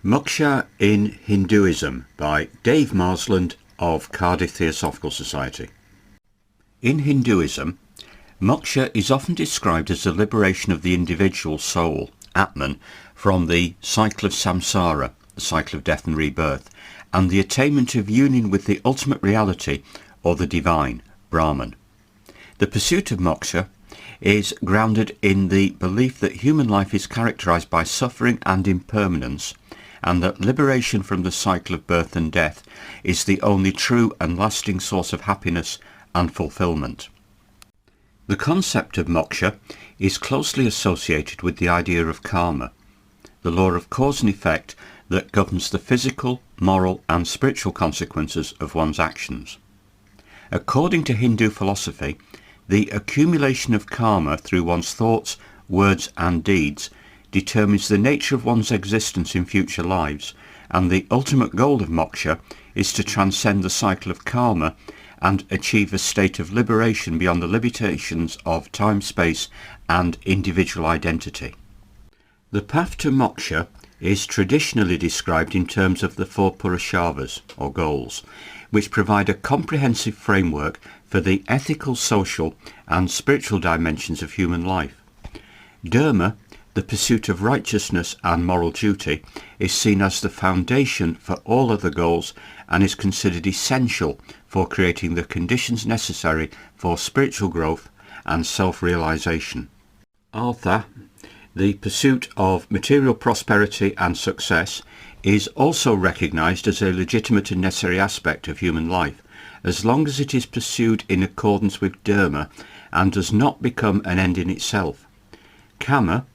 Moksha in Hinduism by Dave Marsland of Cardiff Theosophical Society. In Hinduism, moksha is often described as the liberation of the individual soul, Atman, from the cycle of samsara, the cycle of death and rebirth, and the attainment of union with the ultimate reality, or the divine, Brahman. The pursuit of moksha is grounded in the belief that human life is characterized by suffering and impermanence, and that liberation from the cycle of birth and death is the only true and lasting source of happiness and fulfillment. The concept of moksha is closely associated with the idea of karma, the law of cause and effect that governs the physical, moral and spiritual consequences of one's actions. According to Hindu philosophy, the accumulation of karma through one's thoughts, words and deeds determines the nature of one's existence in future lives, and the ultimate goal of moksha is to transcend the cycle of karma and achieve a state of liberation beyond the limitations of time, space and individual identity. The path to moksha is traditionally described in terms of the four Purusharthas, or goals, which provide a comprehensive framework for the ethical, social and spiritual dimensions of human life. Dharma, the pursuit of righteousness and moral duty, is seen as the foundation for all other goals and is considered essential for creating the conditions necessary for spiritual growth and self-realization. Artha, the pursuit of material prosperity and success, is also recognized as a legitimate and necessary aspect of human life, as long as it is pursued in accordance with Dharma and does not become an end in itself. Kama,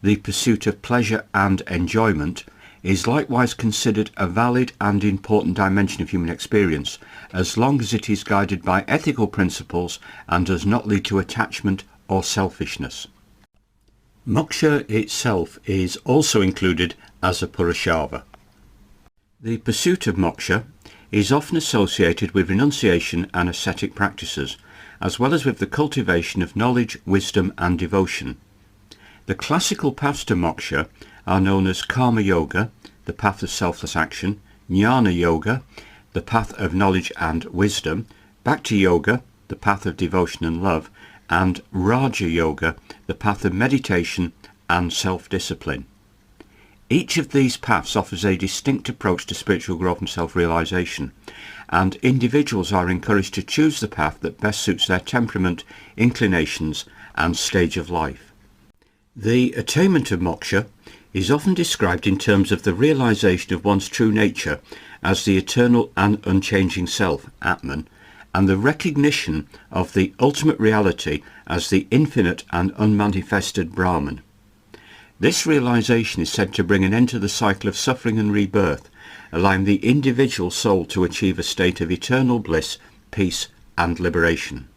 the pursuit of pleasure and enjoyment, is likewise considered a valid and important dimension of human experience, as long as it is guided by ethical principles and does not lead to attachment or selfishness. Moksha itself is also included as a Purushartha. The pursuit of moksha is often associated with renunciation and ascetic practices, as well as with the cultivation of knowledge, wisdom and devotion. The classical paths to moksha are known as Karma Yoga, the path of selfless action, Jnana Yoga, the path of knowledge and wisdom, Bhakti Yoga, the path of devotion and love, and Raja Yoga, the path of meditation and self-discipline. Each of these paths offers a distinct approach to spiritual growth and self-realization, and individuals are encouraged to choose the path that best suits their temperament, inclinations and stage of life. The attainment of moksha is often described in terms of the realization of one's true nature as the eternal and unchanging self, Atman, and the recognition of the ultimate reality as the infinite and unmanifested Brahman. This realization is said to bring an end to the cycle of suffering and rebirth, allowing the individual soul to achieve a state of eternal bliss, peace and liberation.